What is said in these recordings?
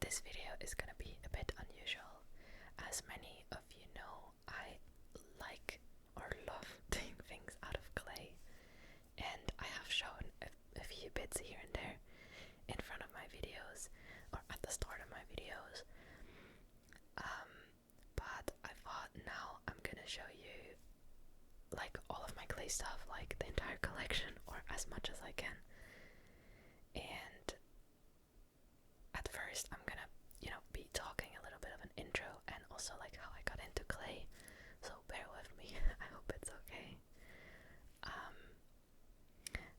This video is gonna be a bit unusual. As many of you know, I like or love doing things out of clay, and I have shown a few bits here and there in front of my videos or at the start of my videos. But I thought now I'm gonna show you like all of my clay stuff, like the entire collection or as much as I can. And at first I'm gonna, be talking a little bit of an intro and also like how I got into clay. So bear with me. I hope it's okay.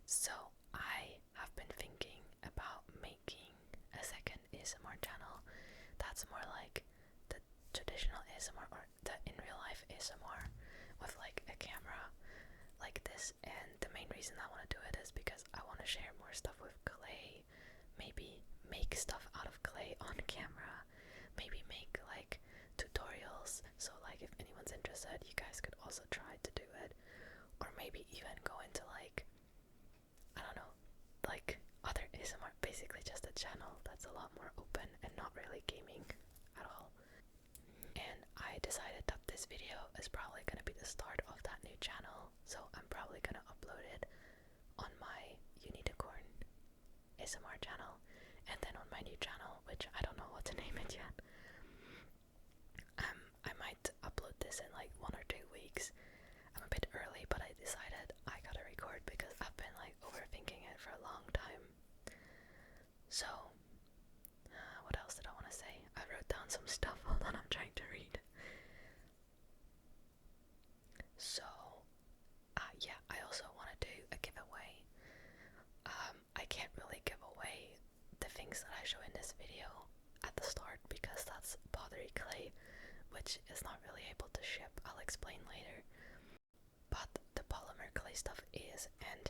So I have been thinking about making a second ASMR channel that's more like the traditional ASMR or the in real life ASMR with like a camera like this. And the main reason I want to do it is because I want to share more stuff with clay, maybe make stuff out of clay on camera, maybe make like tutorials, so like if anyone's interested you guys could also try to do it, or maybe even go into like, I don't know, like other ASMR, basically just a channel that's a lot more open and not really gaming at all. And I decided that this video is probably going to be the start of that new channel, so I'm probably going to upload it on my Unicorn ASMR channel, and then on my new channel, which I don't know what to name it yet. I might upload this in like 1 or 2 weeks. I'm a bit early, but I decided I gotta record because I've been like overthinking it for a long time. So, what else did I want to say? I wrote down some stuff. Hold on, I'm trying to read. So, yeah, I also want to do a giveaway. I can't really give away the things that I show in this video at the start because that's pottery clay, which is not really able to ship. I'll explain later. But the polymer clay stuff is, and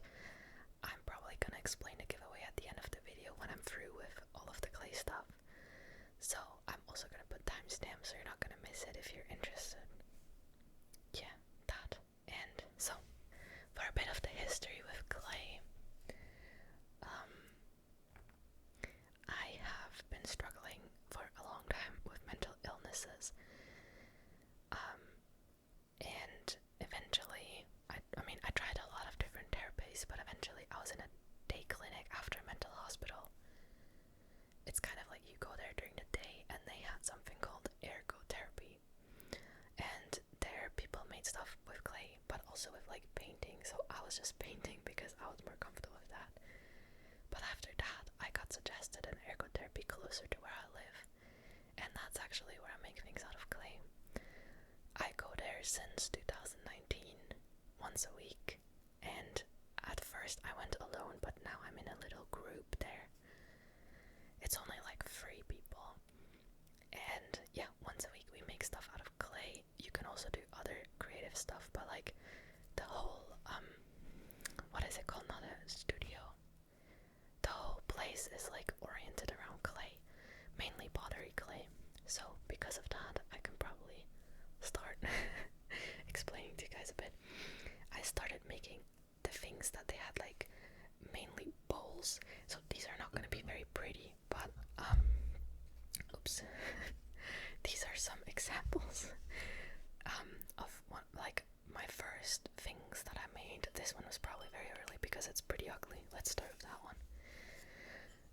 I'm probably gonna explain the giveaway at the end of the video when I'm through with all of the clay stuff. So I'm also gonna put timestamps so you're not gonna miss it if you're interested. Yeah, that. And so, for a bit of the history with clay, I have been struggling for a long time with mental illnesses. And eventually, I tried a lot of different therapies, but eventually I was in a day clinic after a mental hospital. It's kind of like you go there during the day, and they had something called ergotherapy. And there people made stuff with clay, but also with like painting, so I was just painting because I was more comfortable with that. But after that, I got suggested an ergotherapy closer to where I live, and that's actually where I make things out of clay. I go there since 2019, once a week, and at first I went alone, but now I'm in a little group there. It's only like 3 people, and yeah, once a week we make stuff out of clay. You can also do other creative stuff, but like the whole, what is it called, not a studio, the whole place is like oriented around clay, mainly pottery clay. So because of that, I can probably start explaining to you guys a bit. I started making the things that they had, like mainly bowls. So these are not going to be very pretty, but oops. These are some examples of what, like my first things that I made. This one was probably very early because it's pretty ugly. Let's start with that one.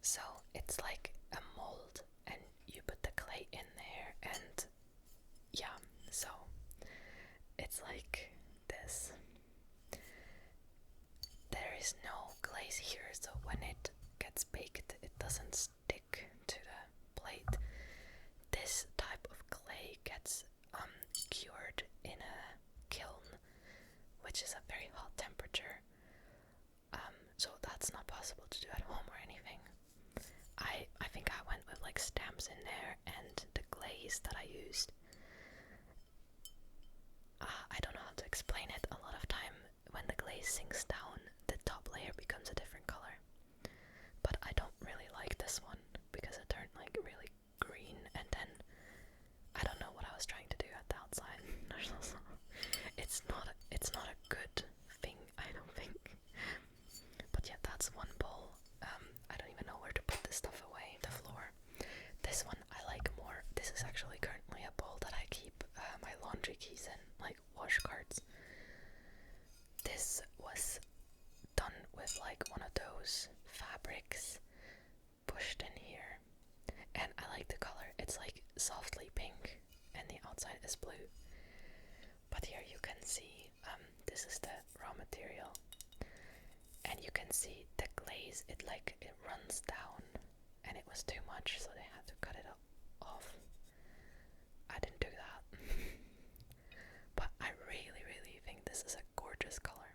So it's like a mold, and you put the clay in there, and yeah, so it's like this. There is no glaze here, so when it gets baked, it doesn't stick to the plate. This type of clay gets cured in a kiln, which is a very hot temperature. So that's not possible to do at home or anything. I think I went with like stamps in there, and the glaze that I used, I don't know how to explain it. A lot of time when the glaze sinks down, the top layer becomes a different color. But I don't really like this one because it turned like really green, and then I don't know what I was trying to do at the outside. It's not a good thing, I don't think. But yeah, that's one bowl. I don't even know where to put this stuff away. The floor. This one laundry keys and like wash cards. This was done with like one of those fabrics pushed in here, and I like the color. It's like softly pink and the outside is blue. But here you can see this is the raw material, and you can see the glaze, it runs down, and it was too much, so they had to cut it off. I didn't do that. But I really, really think this is a gorgeous color.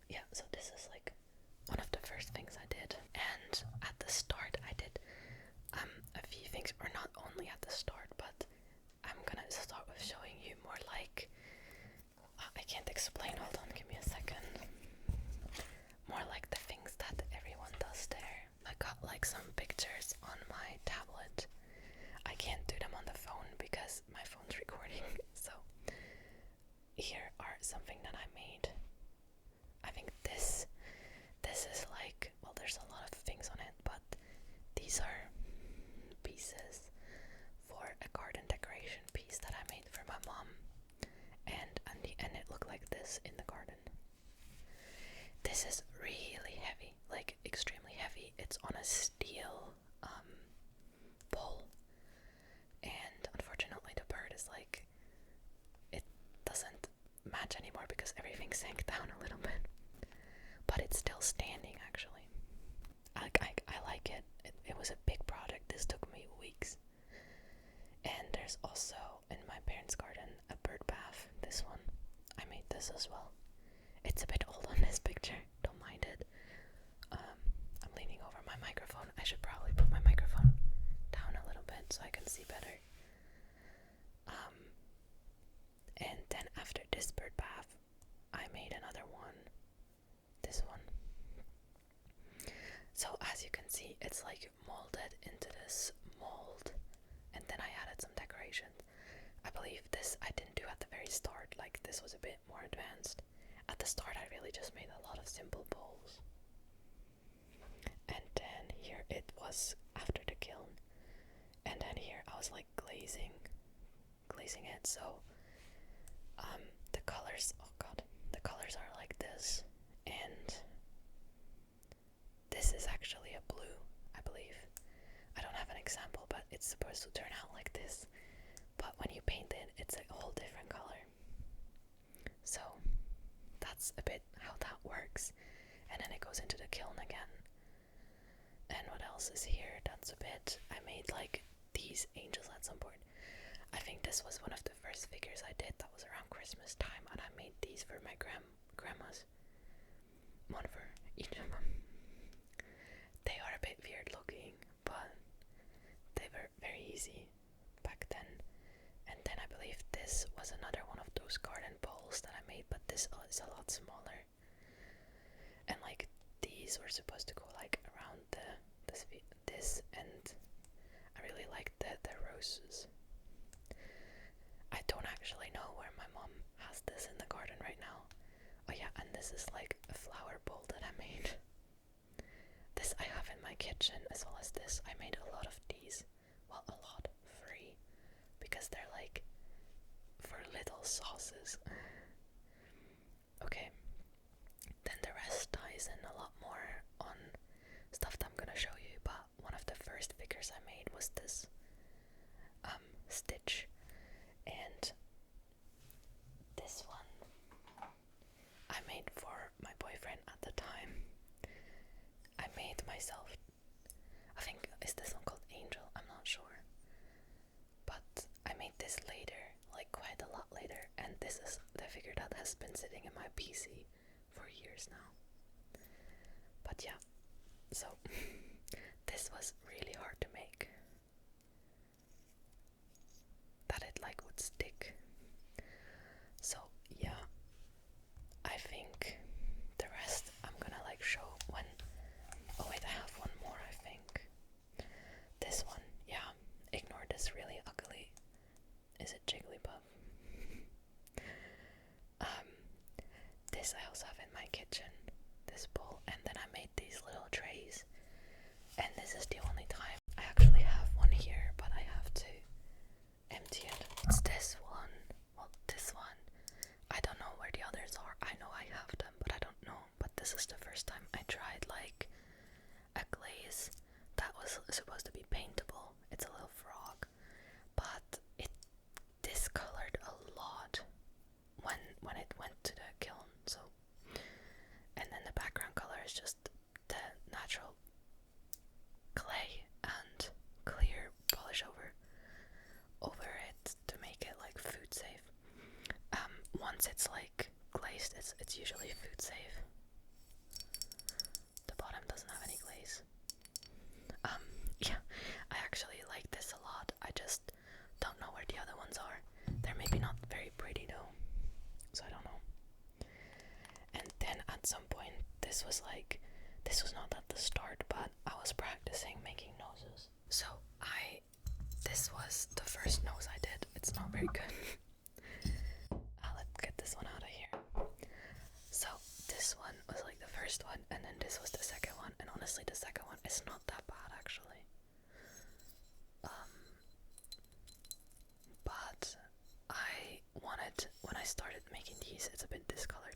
Yeah, so this is like one of the first things I did. And at the start I did a few things, or not only at the start, but I'm gonna start with showing you more like, I can't explain, hold on, give me a second. More like the things that everyone does there. I got like some pictures on my tablet. I can't do them on the phone because my phone's recording. So here are something that I made. I think this is like, well, there's a lot of things on it, but these are pieces for a garden decoration piece that I made for my mom, and it looked like this in the garden. This is really heavy, like extremely heavy. It's on a steel pole, and unfortunately the bird is like, it doesn't match anymore because everything sank down a little bit, but it's still standing actually. I like it. It was a big project. This took me weeks. And there's also in my parents' garden a bird bath. This one, I made this as well. It's a bit old on this picture, don't mind it. I'm leaning over my microphone. I should probably put my microphone down a little bit so I can see better. And then after this bird bath, I made another one. This one. So as you can see, it's like molded into this mold, and then I added some decorations. I believe this I didn't do at the very start, like this was a bit more advanced. At the start I really just made a lot of simple bowls. And then here it was after the kiln. And then here I was like glazing it, so the colors, oh god, the colors are like this, and this is actually a blue, I believe. I don't have an example, but it's supposed to turn out like this. But when you paint it, it's a whole different color. So that's a bit how that works. And then it goes into the kiln again. And what else is here? That's a bit, I made like these angels at some point. I think this was one of the first figures I did. That was around Christmas time, and I made these for my grandmas. One for each of them. They are a bit weird looking, but they were very easy back then. And then I believe this was another one of those garden bowls that I made, but this is a lot smaller. And like these were supposed to go like around this, and I really liked the roses. I don't actually know where my mom has this in the garden right now. Oh yeah, and this is like a flower bowl that I made. This I have in my kitchen, as well as this. I made a lot of these. Well, a lot free, because they're like for little sauces. Okay, then the rest ties in a lot more on stuff that I'm gonna show you, but one of the first figures I made was this Stitch, and this one I made for my boyfriend at the time. I made myself, I think, is this one called Angel? I'm not sure, but I made this later, like quite a lot later, and this is the figure that has been sitting in my PC for years now. But yeah, so this was really hard to make, that it like would stick. So yeah, I think the rest I'm gonna like show when, oh wait, I have one more, I think. This one, yeah, ignore this really ugly, is it Jigglypuff? This I also have in my kitchen, this bowl, and then I made these little trays, and this is the only time I actually have one here, but I have to this is the first time I tried like a glaze that was supposed to be paintable. It's a little frog, but it discolored a lot when it went to the kiln. So, and then the background color is just the natural clay and clear polish over it to make it like food safe. Once it's like glazed, it's usually food safe. The bottom doesn't have any glaze. Yeah, I actually like this a lot. I just don't know where the other ones are. They're maybe not very pretty though, so I don't know. And then at some point, this was not at the start, but I was practicing making noses. So this was the first nose I did. It's not very good. Let's get this one out of here. So this one was like the first one, and then this was the second one, and honestly the second one is not that bad actually. But when I started making these, it's a bit discolored.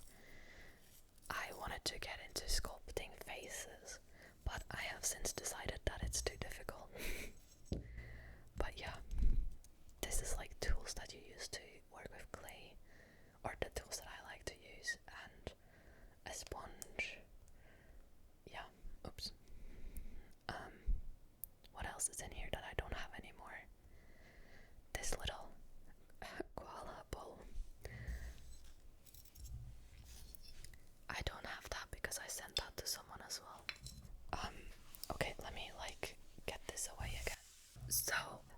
I wanted to get into sculpting faces, but I have since decided that it's too difficult. But yeah, this is like tools that you use to work with clay, or the tools that I like to use, and a sponge. Yeah, oops. What else is in here that I don't have anymore? This little koala bowl. I don't have that because I sent that to someone as well. Okay, let me like get this away again. So,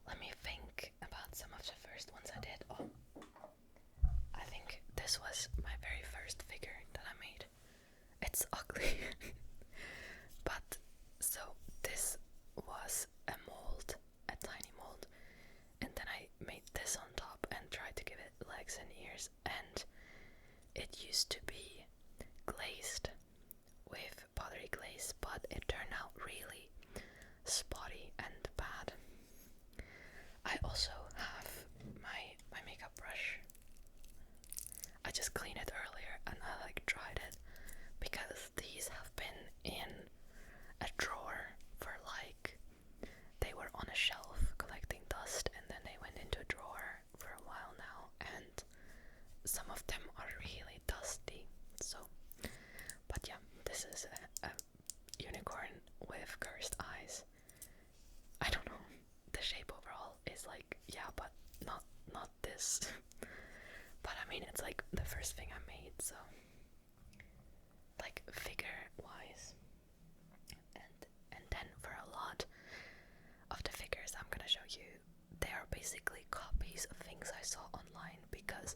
let me think about some of the first ones I did. Oh, I think this was my very first figure that I made. It's ugly. But, so this was a mold, a tiny mold, and then I made this on top and tried to give it legs and ears, and it used to be glazed with pottery glaze, but it turned out really spotty and bad. I also have my makeup brush. I just cleaned it earlier and I like dried it because these have been in a drawer for like, they were on a shelf collecting dust and then they went into a drawer for a while now, and some of them are really dusty. So, but yeah, this is a unicorn with cursed eyes. I don't know, the shape overall is like, yeah, but not this. But I mean, it's like the first thing I made, so like figure wise. And then for a lot of the figures I'm gonna show you, they are basically copies of things I saw online, because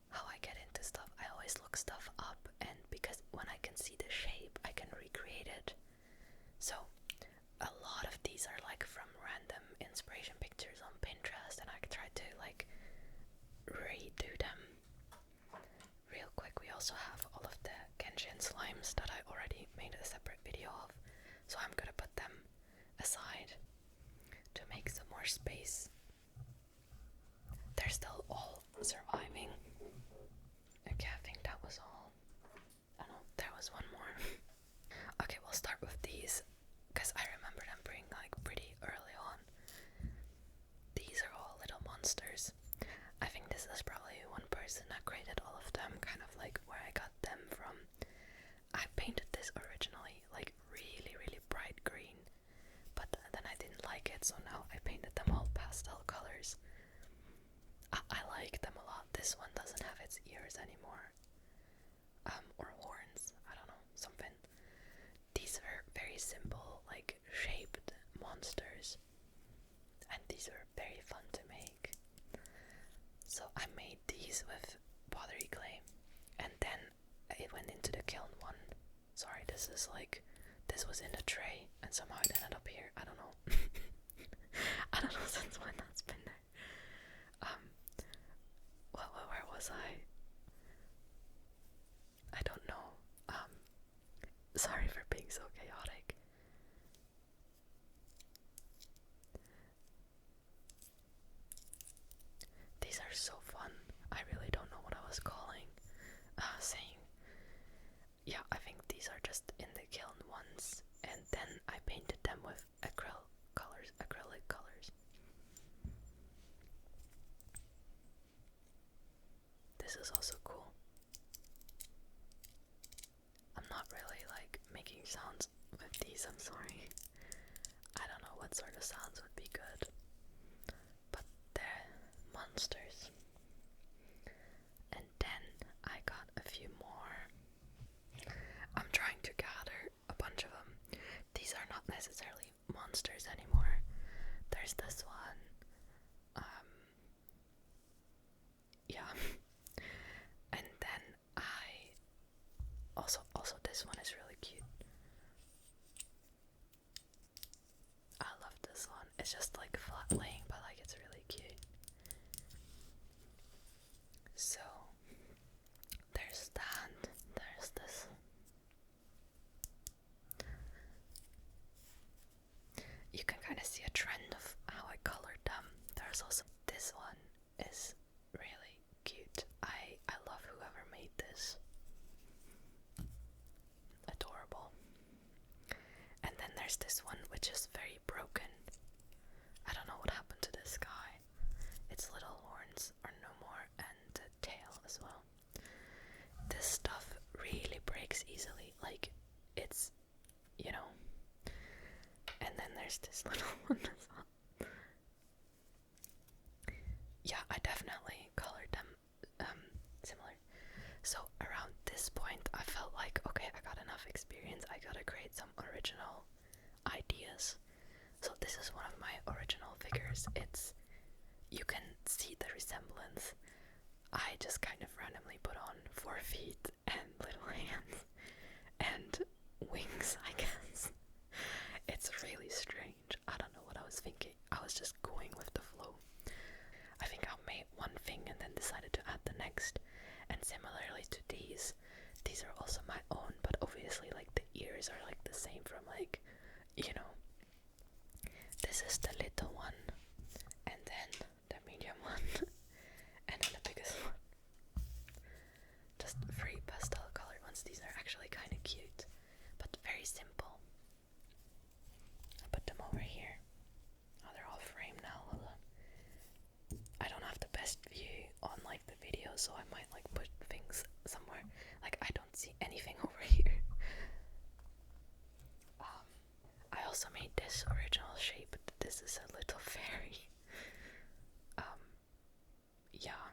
how I get into stuff, I always look stuff up, and because when I can see the shape, I can recreate it. So a lot of these are like from random inspiration pictures on Pinterest, and I try to like redo them. Real quick, we also have all of the Genshin slimes that I already made a separate video of, so I'm gonna put them aside to make some more space. They're still all surviving. Okay, I think that was all. Oh no, there was one more. Okay, we'll start with these, because I remember them being like pretty early on. These are all little monsters. I think this is probably one person that created all of them, kind of like where I got them from. I painted this originally like really, really bright green, but then I didn't like it, so now I painted them all pastel colors. I like them a lot. This one doesn't have its ears anymore. Or horns, I don't know, something. These are very simple, like shaped monsters, and these are very fun to make. So I made these with pottery clay, and then it went into the kiln one. Sorry, this was in a tray, and somehow it ended up here. I don't know. I don't know since when that's been there. Where was I? I don't know. Sorry for being so chaotic. These are so fun. I really don't know what I was saying. Yeah, I think these are This is also cool. I'm not really like making sounds with these, I'm sorry. I don't know what sort of sounds would be good, but they're monsters. And then I got a few more. I'm trying to gather a bunch of them. These are not necessarily monsters anymore. There's this one. Yeah. And then I also this one is really cute. I love this one. It's just like flat laying, but like it's really cute. So there's that. There's this. You can kind of see a trend of how I colored them. There's also this one is really cute. I love whoever made this. Adorable. And then there's this one which is very broken. I don't know what happened to this guy. Its little horns are no more, and the tail as well. This stuff really breaks easily. Like, it's, you know. And then there's this little one as well. Yeah, I definitely colored them similar. So around this point, I felt like, okay, I got enough experience. I gotta create some original ideas. So this is one of my original figures. You can see the resemblance. I just kind of randomly put on 4 feet and little hands and wings, I guess. It's really strange. I don't know what I was thinking. I was just going with the flow. I think I made one thing and then decided to add the next. And similarly to these are also my own, but obviously like the ears are like the same from like, you know. This is the little one, and then the medium one, and then the biggest one. Just 3 pastel colored ones. These are actually kind of cute, but very simple. I put them over here. Oh, they're all framed now. Hold on. I don't have the best view on like the video, so I might like put things somewhere. Like I don't see anything over here. I also made this original shape. This is a little fairy. Yeah.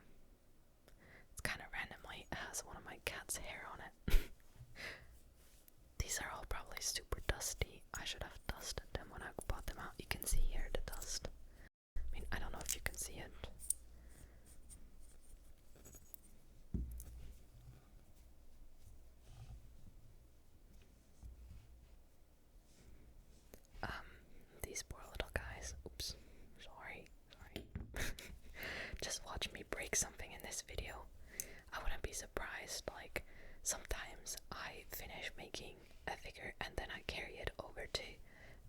It's kind of randomly. It has one of my cat's hair on it. These are all probably super dusty. I should have dusted them when I bought them out. You can see here the dust. I mean, I don't know if you can see it. These poor little guys. Oops. Sorry. Just watch me break something in this video. I wouldn't be surprised. Like, sometimes I finish making a figure and then I carry it over to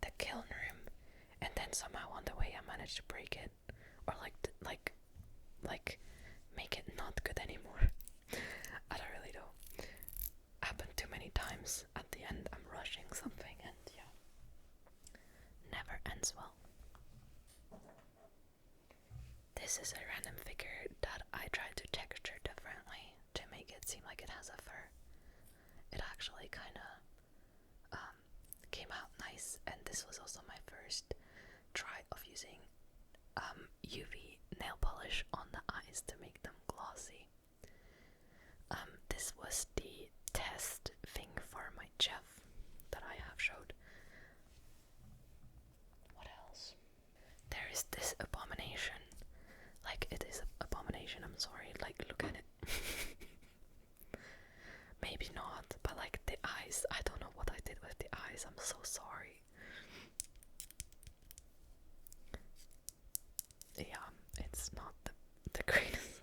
the kiln room, and then somehow on the way I manage to break it, or like make it not good anymore. I don't really know. Happened too many times. At the end, I'm rushing something, and yeah, never ends well. This is a random figure that I tried to texture differently to make it seem like it has a fur. It actually kind of came out nice, and this was also my first try of using UV nail polish on the eyes to make them glossy. This was the test thing for my chef that I have showed. What else? There is this abomination. Like, it is an abomination, I'm sorry. Like, look at it. Maybe not, but like the eyes, I don't know what I did with the eyes. I'm so sorry. Yeah, it's not the greatest.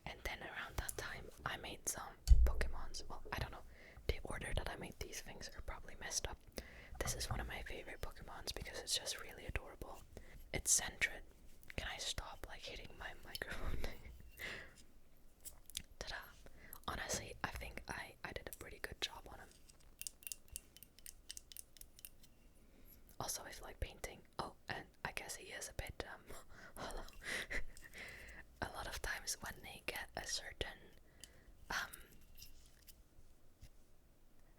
And then around that time, I made some Pokemons. Well, I don't know. The order that I made these things are probably messed up. This is one of my favorite Pokemons because it's just really adorable. It's centered. Can I stop like hitting my microphone? Ta-da. Honestly, I think I did a pretty good job on him. Also, if like painting. Oh, and I guess he is a bit hollow. certain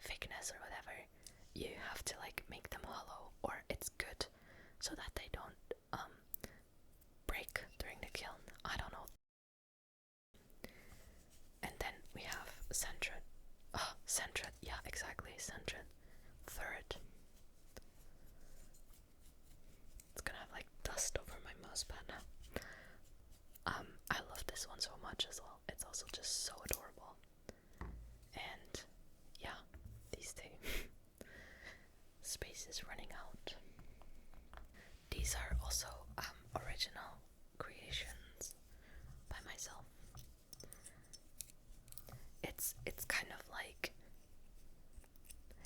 thickness or whatever, you have to like make them hollow, or it's good so that they don't break during the kiln. I don't know. And then we have centred. Oh, centred, yeah, exactly, centred. Third. It's gonna have like dust over my mouse pad now. I love this one so much as well. It's also just so adorable. And yeah, these two. Space is running out. These are also original creations by myself. It's kind of like,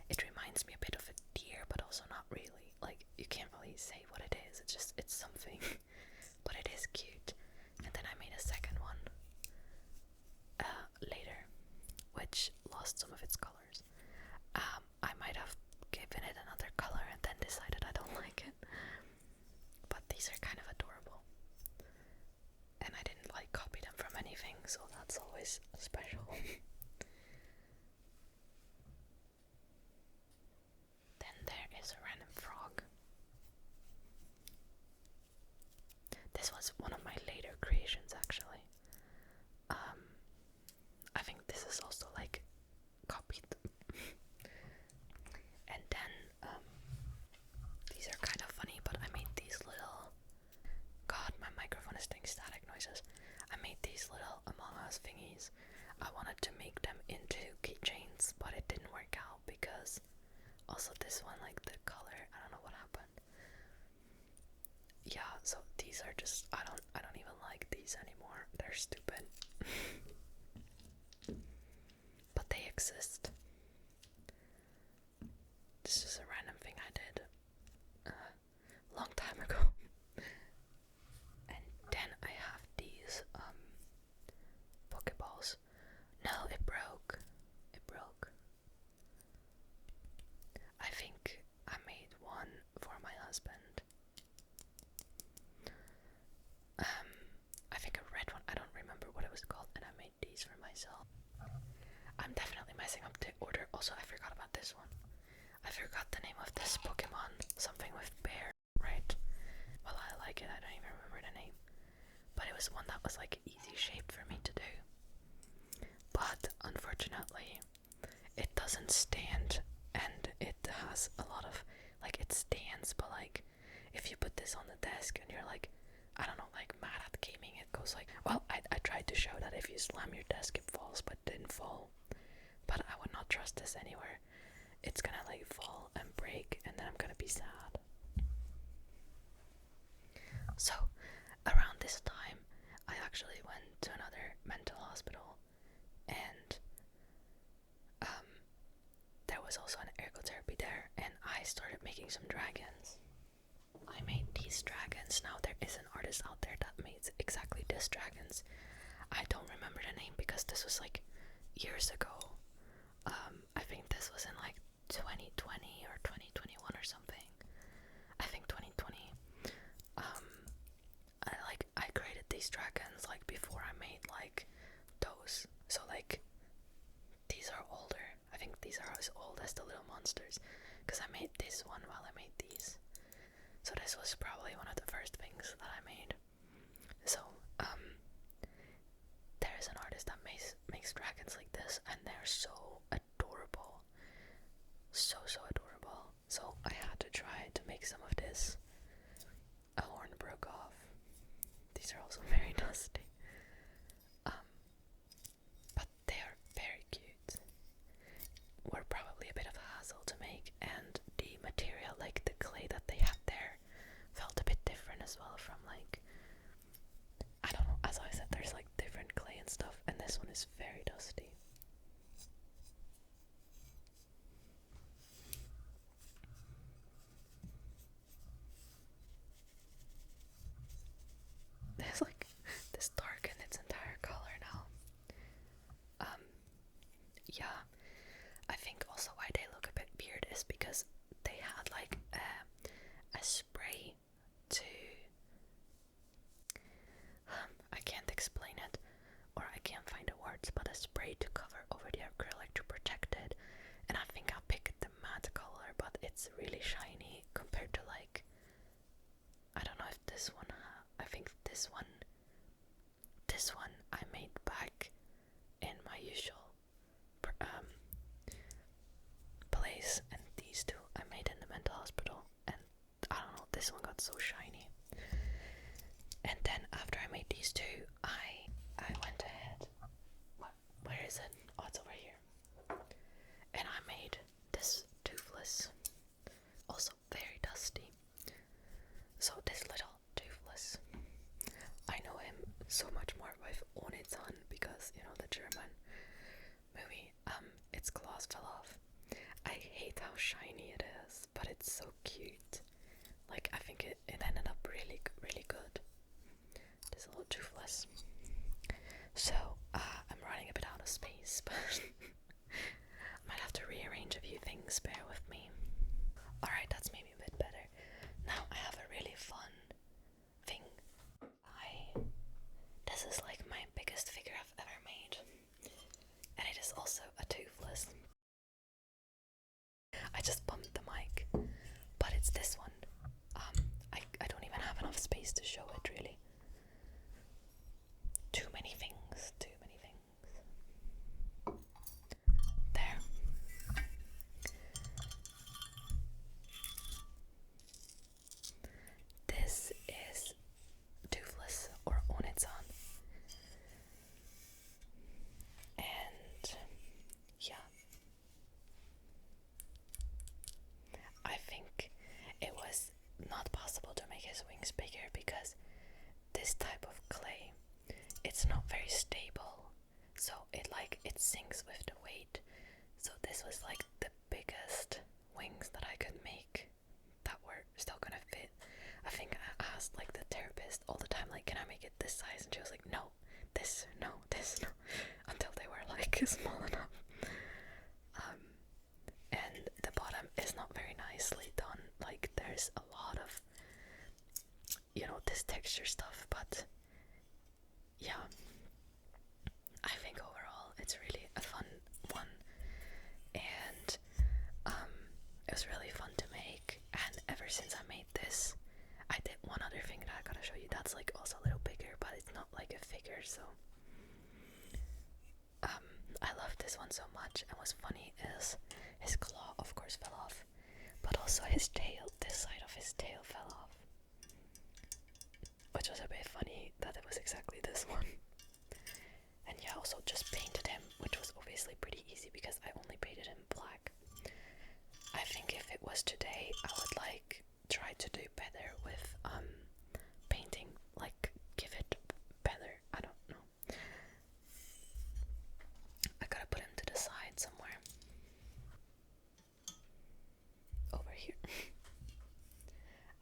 it reminds me a bit of a deer, but also not really. Like, you can't really say what it is. It's something, but it is cute. And then I made a second one later, which lost some of its colors. I might have given it another color and then decided I don't like it. But these are kind of adorable. And I didn't like copy them from anything, so that's always special. Then there is a random frog. This was one of my later creations actually. I think this is also like copied. And then these are kind of funny, but I made these little, God, my microphone is doing static noises. I made these little Among Us thingies. I wanted to make them into keychains, but it didn't work out because also this one, like the color, I don't know what happened. Yeah, so these are just, I don't even like these anymore. They're stupid. But they exist. This is a random thing I did a long time ago. And then I have these Pokeballs. No, it broke. It broke. I think I made one for my husband. I think a red one. I don't remember what it was called, and I made these for myself. I'm definitely messing up the order. Also, I forgot about this one. I forgot the name of this Pokemon. Something with bear, right? Well, I like it. I don't even remember the name. But it was one that was like easy shaped for me to do. But unfortunately, it doesn't stand, and it has a lot of, like, it stands, but like, if you put this on the desk and you're like, I don't know, like mad at gaming, it goes like, well, I tried to show that if you slam your desk it falls, but it didn't fall. But I would not trust this anywhere. It's gonna like fall and break, and then I'm gonna be sad. So around this time, I actually went to another mental hospital, and there was also an ergotherapy there, and I started making some dragons. I made these dragons. Now there is an artist out there that made exactly this dragons. I don't remember the name because this was like years ago. I think this was in like 2020 or 2021 or something. I think 2020. I created these dragons like before I made like those. So like these are older. I think these are as old as the little monsters, because I made this one while I made these. So this was probably one of the first things that I made. So there's an artist that makes dragons like this, and they're so adorable. So adorable. So I had to try to make some of this. A horn broke off. These are also very dusty. But they are very cute. Were probably a bit of a hassle to make, and the material, like the clay that they had there, felt a bit different as well from like, I don't know, as I said, there's like different clay and stuff, and this one is very dusty. There's like this darkened its entire color now. Yeah, I think also why they look a bit weird is because they had like a spray to, I can't explain it, or I can't find a dots, but a spray to cover over the acrylic to protect it. And I think I picked the matte color, but it's really shiny compared to like, I don't know if this one, I think this one I made back in my usual place, and these two I made in the mental hospital, and I don't know, this one got so shiny. And then after I made these two, I went ahead, where is it? Oh, it's over here. And I made this toothless, also very dusty. So this little toothless, I know him so much more with Onitsan because, you know, the German movie, its claws fell off. I hate how shiny it is, but it's so cute. Like, I think it ended up really, really good. This little toothless. So, I'm running a bit out of space, but I might have to rearrange a few things, bear with me. Alright, that's maybe a bit better. Now I have a really fun thing. This is like my biggest figure I've ever made. And it is also a toothless. I just bumped the mic, but it's this one. I don't even have enough space to show it, really. Too many things. There. This is Toothless or Onitsan. And yeah, I think it was not possible to make his wings bigger because this type of clay, it's not very stable, so it sinks with the weight. So this was like the biggest wings that I could make that were still gonna fit. I think I asked like the therapist all the time, like, can I make it this size? And she was like, no, this, no, until they were like small enough. And the bottom is not very nicely done. Like, there's a lot of, you know, this texture stuff, but yeah, I think overall it's really a fun one, and it was really fun to make. And ever since I made this, I did one other thing that I gotta show you. That's like also a little bigger, but it's not like a figure. So I love this one so much. And what's funny is his claw, of course, fell off, but also his tail. This side of his tail fell off, which was a bit funny that it was exactly this one. And yeah, also just painted him, which was obviously pretty easy because I only painted him black. I think if it was today, I would like try to do better with painting, like give it better. I don't know. I gotta put him to the side somewhere. Over here.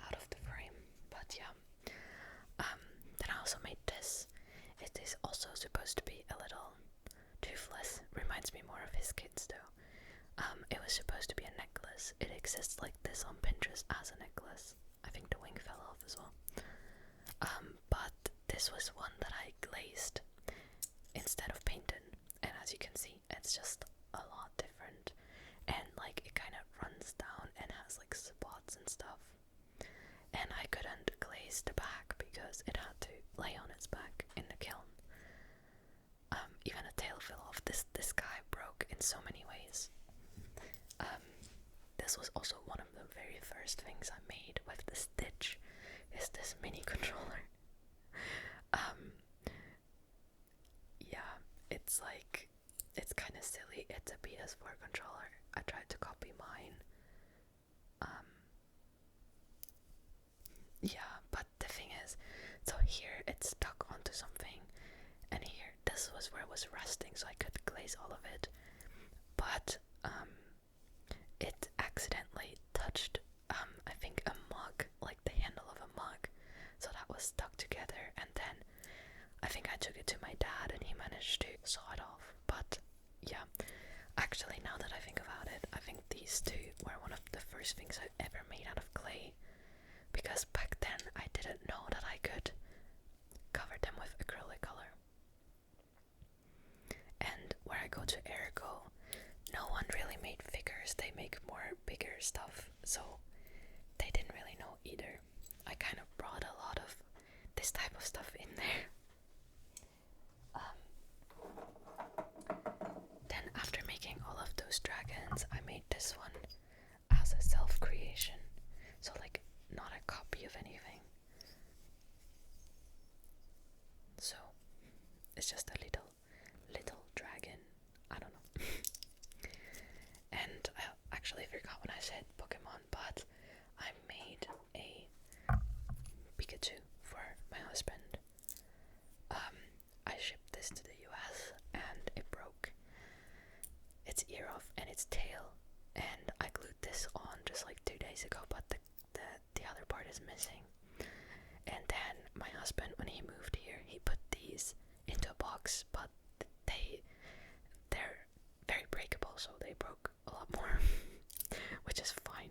Out of the frame. But yeah. Then I also made this. It is also supposed to be a little toothless. Reminds me more of his kids though. It was supposed to be a necklace. It exists like this on Pinterest as a necklace. I think the wing fell off as well. But this was one that I glazed instead of painted. And as you can see, it's just a lot different. And like it kind of runs down and has like spots and stuff. And I couldn't glaze the back because it had to lay on its back in the kiln. Even a tail fell off. This guy broke in so many ways. This was also one of the very first things I made with the Stitch, is this mini controller. Yeah, it's like, it's kind of silly. It's a PS4 controller. I tried to copy mine. Yeah, but the thing is, so here it's stuck onto something, and here, this was where it was resting, so I could glaze all of it. But it accidentally touched, I think, a mug, like the handle of a mug, so that was stuck together. And then I think I took it to my dad, and he managed to saw it off. But yeah, actually, now that I think about it, I think these two were one of the first things I ever made out of clay, because back then I didn't know that I could cover them with acrylic color. others, they make more bigger stuff, so they didn't really know either. I kind of brought a lot of this type of stuff in there. Then after making all of those dragons, I made this one as a self-creation, so like not a copy of anything. So it's just a little dragon. I don't know. And I actually forgot when I said Pokemon, but I made a Pikachu for my husband. I shipped this to the US and it broke its ear off and its tail, and I glued this on just like 2 days ago, but the other part is missing. And then my husband, when he moved here, he put these into a box, but they're very breakable, so they broke a lot more, which is fine.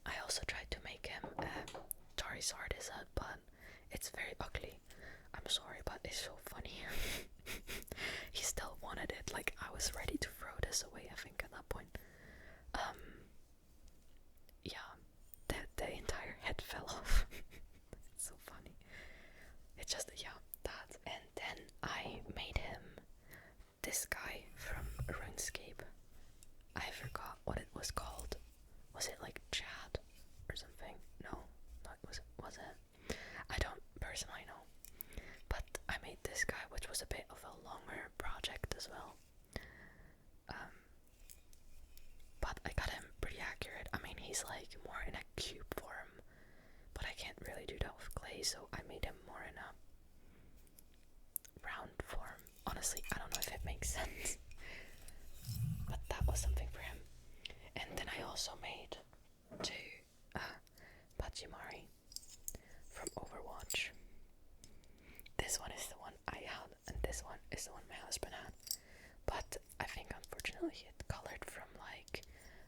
I also tried to make him Charizard is that, but it's very ugly. I'm sorry, but it's so funny. He still wanted it. Like, I was ready to throw this away, I think, at that point. Yeah, the entire head fell off. It's so funny. It's just, yeah, that. And then I made him this guy from RuneScape. I forgot what it was called. Was it like Chad or something? No, was it? I don't personally know. But I made this guy, which was a bit of a longer project as well. But I got him pretty accurate. I mean, he's like more in a cube form, but I can't really do that with clay, so I made him more in a round form. Honestly, I don't know if it makes sense, but that was something for him. And then I also made two Pachimari from Overwatch. This one is the one I had, and this one is the one my husband had. But I think unfortunately it colored from like,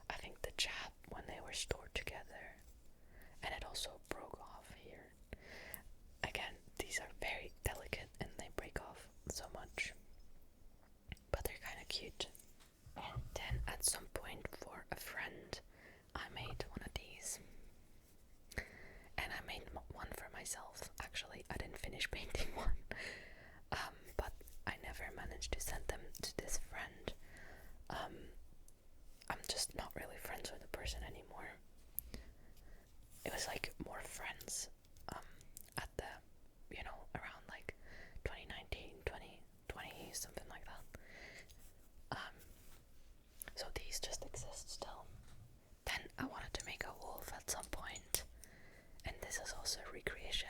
I think the chat when they were stored together, and it also broke off here. Again, these are very delicate and they break off so much, but they're kind of cute. And then at some point for a friend, I made one of these, and I made one for myself. Actually, I didn't finish painting one, but I never managed to send them to this friend. I'm just not really friends with the person anymore. It was like more friends at the, around like 2019, 2020, something like that. So these just exist still. Then I wanted to make a wolf at some point, and this is also a recreation.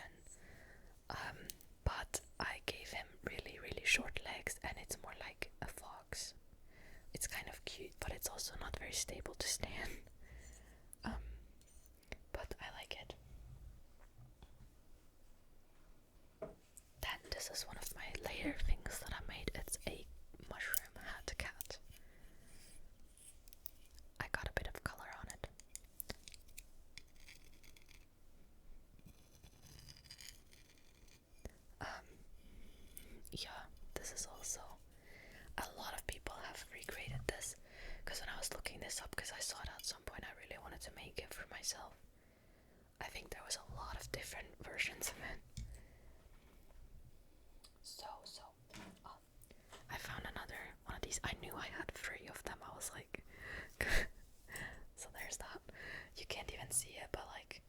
But I gave him really, really short legs, and it's more like a fox. It's kind of cute, but it's also not very stable to stand. But I like it. Then this is one of my later things that I made. It's a mushroom hat cat. I got a bit of color on it. Yeah, this is also, a lot of people have recreated this, because when I was looking this up, because I saw it at some point, I really wanted to make it for myself. I think there was a lot of different versions of it. So, I found another one of these. I knew I had 3 of them. I was like, so there's that. You can't even see it, but like,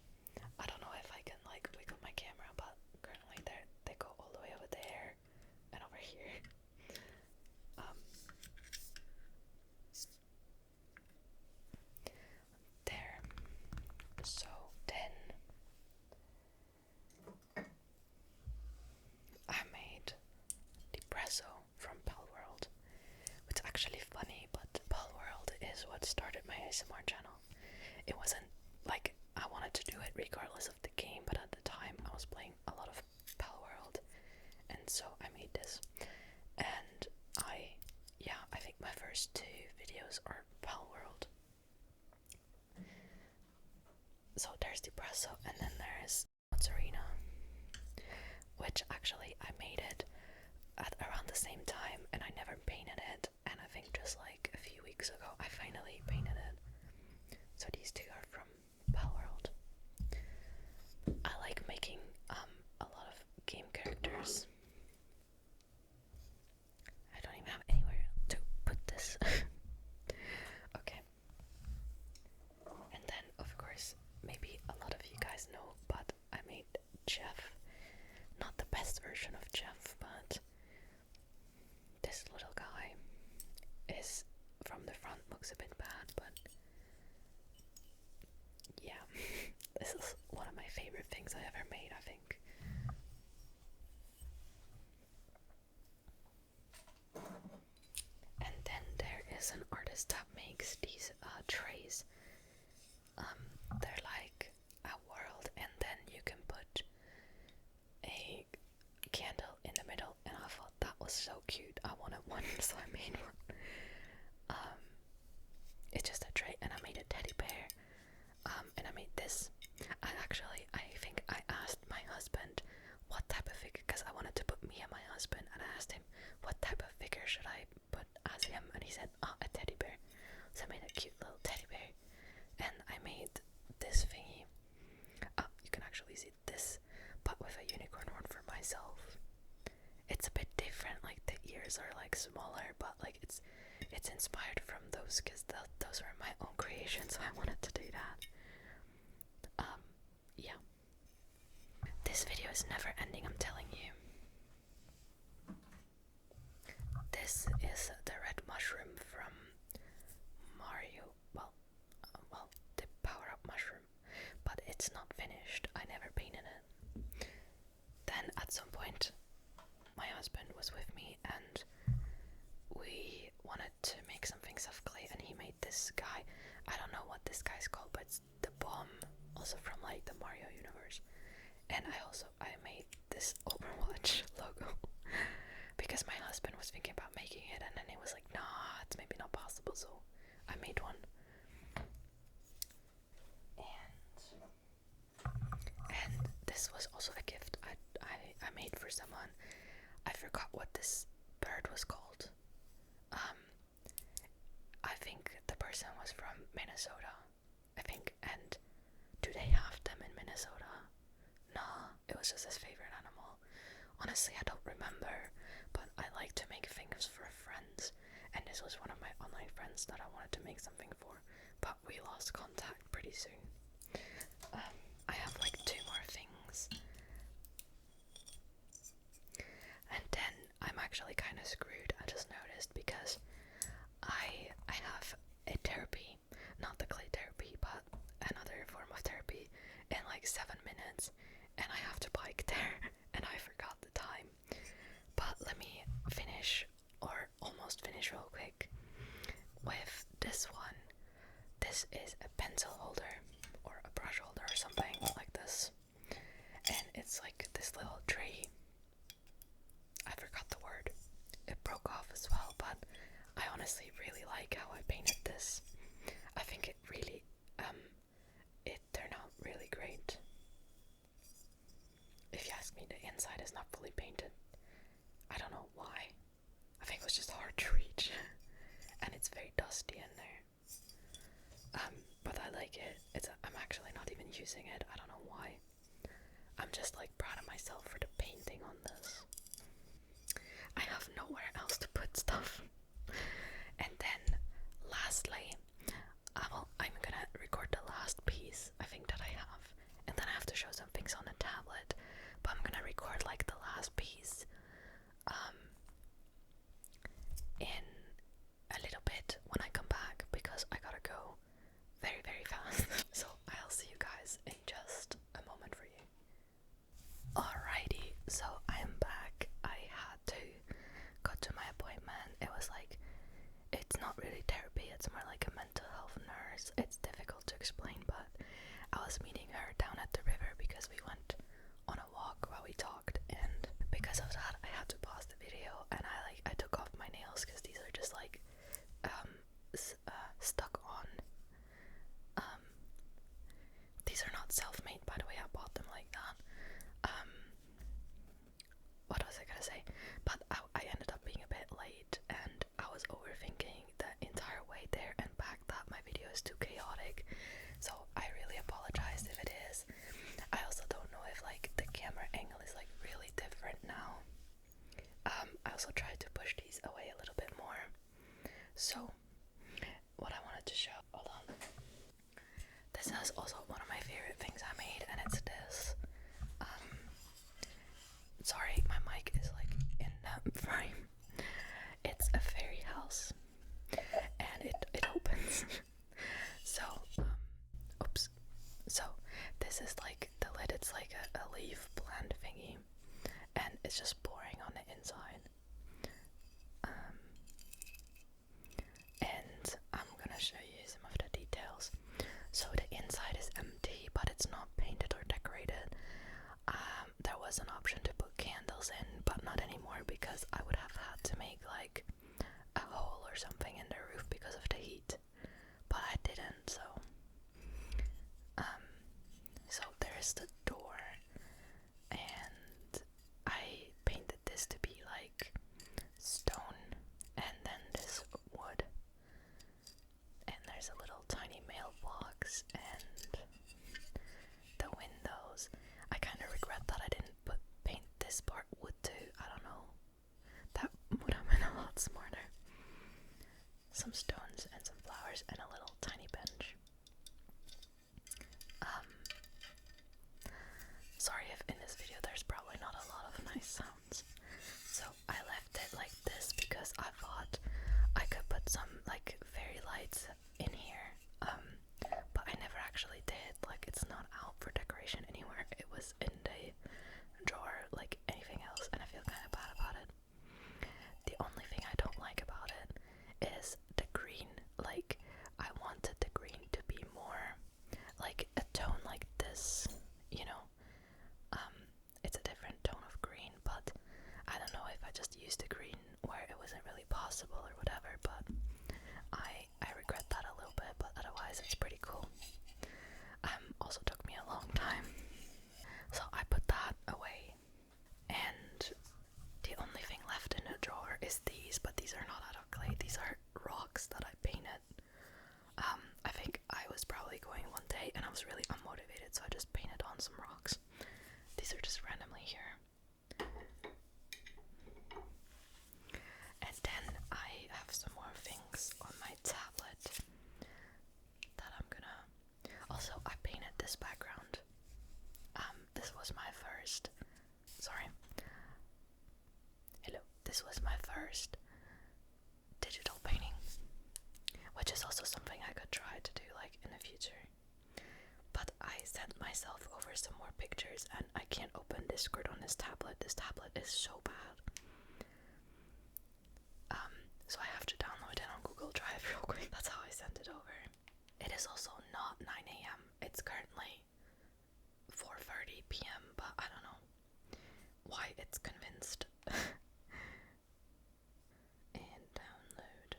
I don't know if I can like wiggle my camera, but currently they go all the way over there and over here. There. So then I made the Presso from Palworld. It's actually funny, but Palworld is what started my ASMR channel. It wasn't like I wanted to do it regardless of the game, but at the time I was playing a lot of Palworld, and so I made this. And I think my first 2 videos are Palworld. So there's the Presso, and then there's Pottery, which actually I made it at around the same time, and I never painted it. And I think just like a few weeks ago I making a lot of game characters. I don't even have anywhere to put this. Okay. And then, of course, maybe a lot of you guys know, but I made Jeff. Not the best version of Jeff, but this little guy is, from the front, looks a bit bad, but yeah, this is one of my favorite things I ever made, I think. And then there is an artist that makes these trays. They're like a world, and then you can put a candle in the middle, and I thought that was so cute. I wanted one, so I made one. It's just a tray, and I made a teddy bear. And I made this. I think I asked my husband what type of figure, because I wanted to put me and my husband, and I asked him what type of figure should I put as him, and he said, oh, a teddy bear. So I made a cute little teddy bear, and I made this thingy. You can actually see this, but with a unicorn horn for myself. It's a bit different, like the ears are like smaller, but like it's inspired from those, because those were my own creations, so I wanted to do that. Yeah. This video is never ending, I'm telling you. This is the red mushroom from Mario. Well, the power-up mushroom, but it's not finished. I never painted it. Then at some point, my husband was with me, and we wanted to make some things of clay, and he made this guy. I don't know what this guy's called, but it's the bomb, also from like the Mario universe. And I made this Overwatch logo because my husband was thinking about making it, and then he was like, nah, it's maybe not possible, so I made one. And this was also a gift I made for someone. I forgot what this bird was called. I think the person was from Minnesota, I think, and do they have them in Minnesota? No, it was just his favorite animal. Honestly, I don't remember, but I like to make things for friends, and this was one of my online friends that I wanted to make something for, but we lost contact pretty soon. I have like 2 more things. And then I'm actually kind of screwed, I just noticed, because I have a therapy, not the clay therapy, but another form of therapy in like 7 minutes, and I have to bike there, and I forgot the time. But let me finish, or almost finish real quick, with this one. This is a pencil holder, or a brush holder, or something like this, and it's like this little tree. I forgot the word. It broke off as well, but I honestly really like how I painted this. I think it really, it turned out really great. If you ask me, the inside is not fully painted. I don't know why. I think it was just hard to reach, and it's very dusty in there. But I like it. I'm actually not even using it. I don't know why. I'm just like proud of myself for the painting on this. I have nowhere else to put stuff. And then lastly, I'm gonna record the last piece I think that I have, and then I have to show some things on the tablet, but I'm gonna record like the last piece in a little bit when I come back, because I gotta go very, very fast. So I'll see you guys in just a moment for you. Alrighty, so I'm back. I had to go to my appointment. It was like, it's not really therapy, it's more like a mental health nurse. It's difficult to explain, but I was meeting her down at the river because we went on a walk while we talked, and because of that I had to pause the video, and I took off my nails because these are just like stuck on. These are not self-made, by the way. I bought them like that. What was I gonna say? But I ended up being a bit late, and I was overthinking the entire way there and back that my video is too chaotic. So I really apologize if it is. I also don't know if like also tried to push these away a little bit more. So what I wanted to show, hold on. This is also one of my favorite things I made, and it's this. Sorry, my mic is like in that frame. It's a fairy house, and it opens. So, oops. So this is like the lid. It's like a leaf plant thingy, and it's just pouring on the inside. And I'm gonna show you some of the details. So the inside is empty, but it's not painted or decorated. There was an option to put candles in, but not anymore because I would have had to make like a hole or something in the roof because of the heat. But I didn't, so there's the door, and I painted this to be like stone, and then this wood, and there's a little tiny mailbox, and the windows. I kind of regret that I didn't paint this part wood too. I don't know. That would have been a lot smarter. Some stones and some flowers and a little tiny bench. Sorry if in this video there's probably not a lot of nice sounds. So I left it like this because I thought I could put some like fairy lights in here. But I never actually did. Like, it's not out for decoration anywhere. It was in the drawer like anything else, and I feel kind of bad about it. The only thing I don't like about it is the green. Like, I wanted the green to be more like a tone like this, you know. It's a different tone of green, but I don't know if I just used the green where it wasn't really possible or whatever, but I regret that a little bit, but otherwise it's pretty cool. Also took me a long time. So I put that away, and the only thing left in the drawer is these, but these are not out of clay. These are rocks that I painted. I think I was probably going one day and I was really unmotivated, so I just painted on some rocks. These are just randomly here. And then I have some more things on my tablet that I'm gonna... Also, I painted this background. This was my first... Sorry. Hello. This was my first digital painting, which is also something I could try to do like in the future. But I sent myself over some more pictures, and I can't open Discord on this tablet. This tablet is so bad. So I have to download it on Google Drive real quick. That's how I sent it over. It is also not 9 a.m. It's currently 4:30 p.m., but I don't know why it's convinced. And download.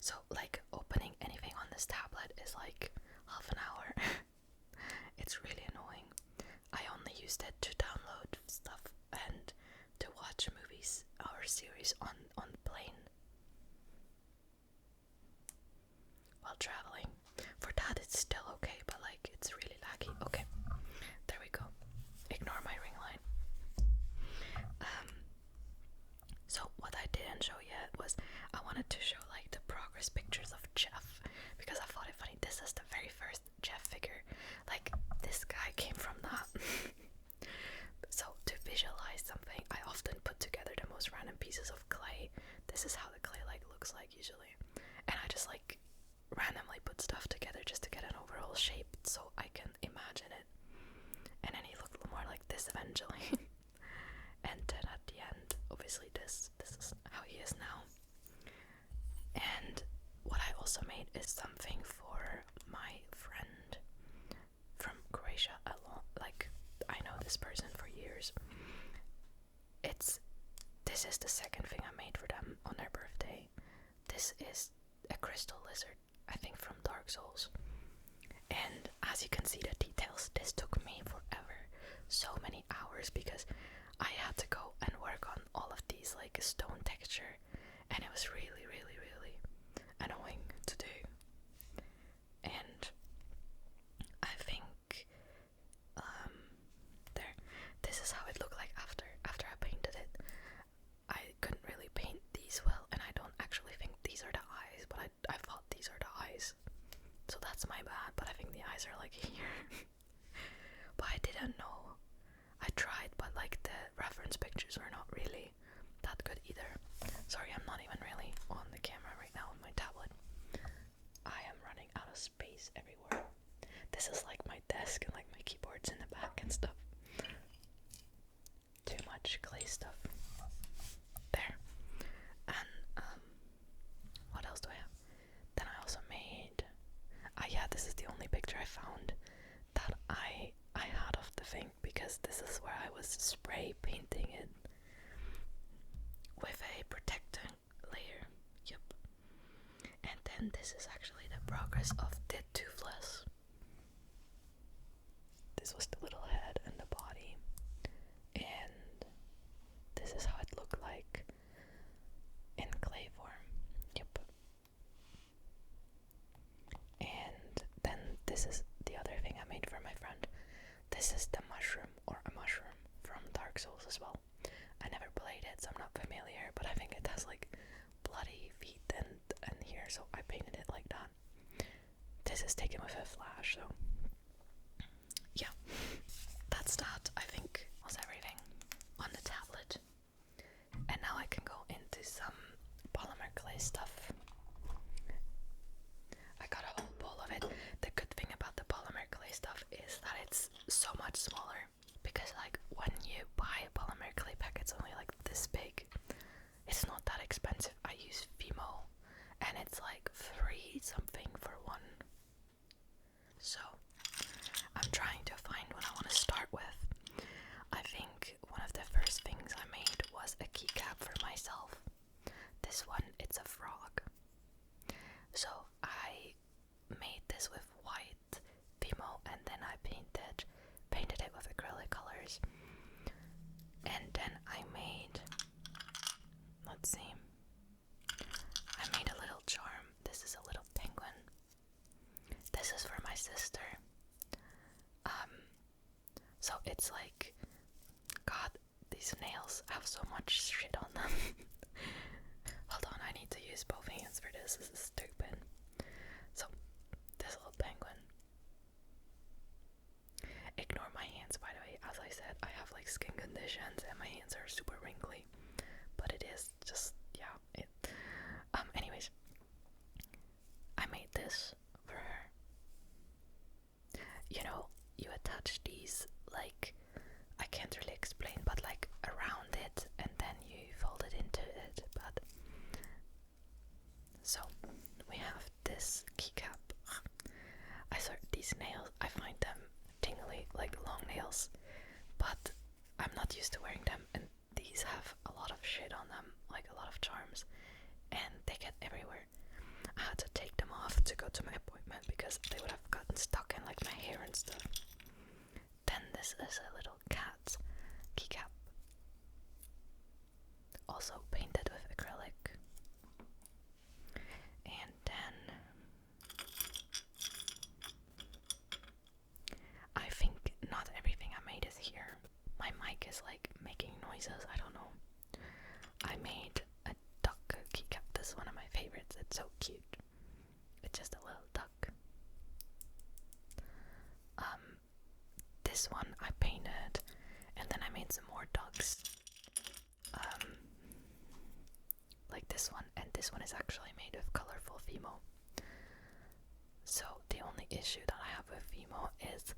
So like opening anything on this tablet is like half an hour. It's really annoying. I only used it to download stuff and to watch movies or series on plane while traveling. For that it's still okay, but like it's really laggy. Okay, there we go. Ignore my ring light. So what I didn't show yet was I wanted to show like the progress pictures of Jeff, because I thought it funny. This is the very first Jeff figure. Like, this guy came from that. So to visualize something, I often put together the most random pieces of clay. This is how the clay like looks like usually, and I just like randomly put stuff together just to get an overall shape so I can imagine it. And then he looked more like this eventually. And then at the end, obviously this is how he is now. And what I also made is something for my friend from Croatia. Like, I know this person for years. This is the second thing I made for them on their birthday. This is a crystal lizard, I think from Dark Souls. And as you can see the details, this took me forever. So many hours, because I had to go and work on all of these like stone texture, and it was really, really, really annoying to do. And I think this is how it looked like after I painted it. I my bad, but I think the eyes are like here. But I didn't know. I tried, but like the reference pictures were not really that good either. Sorry, I'm not even really on the camera right now on my tablet. I am running out of space everywhere. This is like my desk and like my keyboard's in the back and stuff. Too much clay stuff. There. And what else do I have? Then I also made yeah, this is the only picture I found that I had of the thing, because this is where I was spray painting it with a protecting layer. Yep. And then this is actually the progress of the toothless. This was the little head and the body, and this is how it looked like in clay form. Yep. And then this is the other thing I made for my friend. This is the mushroom, or a mushroom from Dark Souls as well. I never played it, so I'm not familiar, but I think it has like bloody feet and here, so I painted it like that. This is taken with a flash, so yeah, that's that. I think was everything on the tablet. And now I can go into some polymer clay stuff. I got a whole bowl of it. The good thing about the polymer clay stuff is that it's so much smaller, because like when you buy a polymer clay pack, it's only like this big. It's not that expensive. I use Fimo and it's like 3 something for one. So I'm trying to find what I want to start with. I think one of the first things I made was a keycap for myself. This one, it's a frog. So I made this with white Fimo, and then I painted it with acrylic colors. And then I made, let's see, I made a little charm. This is a little penguin. This is for my sister. So it's like, God, these nails have so much shit on them. Hold on, I need to use both hands for this. This is stupid. So, this little penguin. Ignore my hands, by the way. As I said, I have like skin conditions and my hands are super wrinkly. But it is just, yeah. Anyways, I made this for her. You know, you attach these, like, I can't really explain, but like around it, and then you fold it into it. But so we have this keycap. I sort these nails, I find them tingly, like long nails, but I'm not used to wearing them, and these have a lot of shit on them, like a lot of charms, and they get everywhere. I had to take them off to go to my appointment because they would have gotten stuck in like my hair and stuff. Then this is a little cat keycap, also painted with acrylic. And then I think not everything I made is here. My mic is like making noises, I don't know. I made a duck keycap. This is one of my favorites. It's so cute. It's just a little duck. This one I painted, and then I made some more ducks. Like this one, and this one is actually made of colorful Fimo. So the only issue that I have with Fimo is,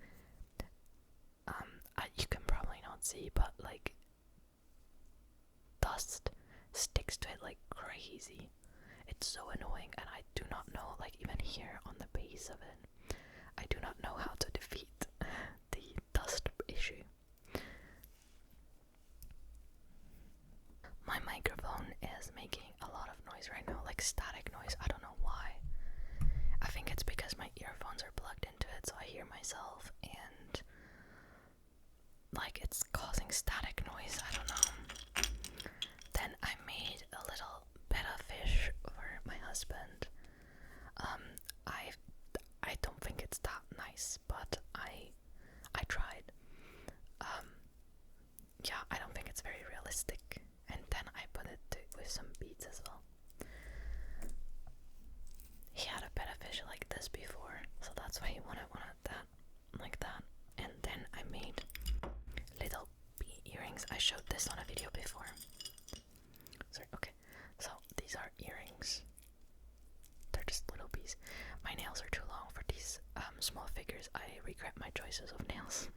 you can probably not see, but like dust sticks to it like crazy. It's so annoying, and I do not know, like even here on the base of it, I do not know how to defeat the dust issue. My microphone is making a lot of noise right now, like static noise. I don't know why. I think it's because my earphones are plugged into it, so I hear myself, and like it's causing static noise. I don't know. Then I made a little betta fish for my husband. I don't think it's that nice, but I tried. Yeah, I don't think it's very realistic. And then I put it with some beads as well. He had a betta fish like this before, so that's So I wanted that, like that. And then I made little bee earrings. I showed this on a video before. Sorry, okay. So these are earrings. They're just little bees. My nails are too long for these small figures. I regret my choices of nails.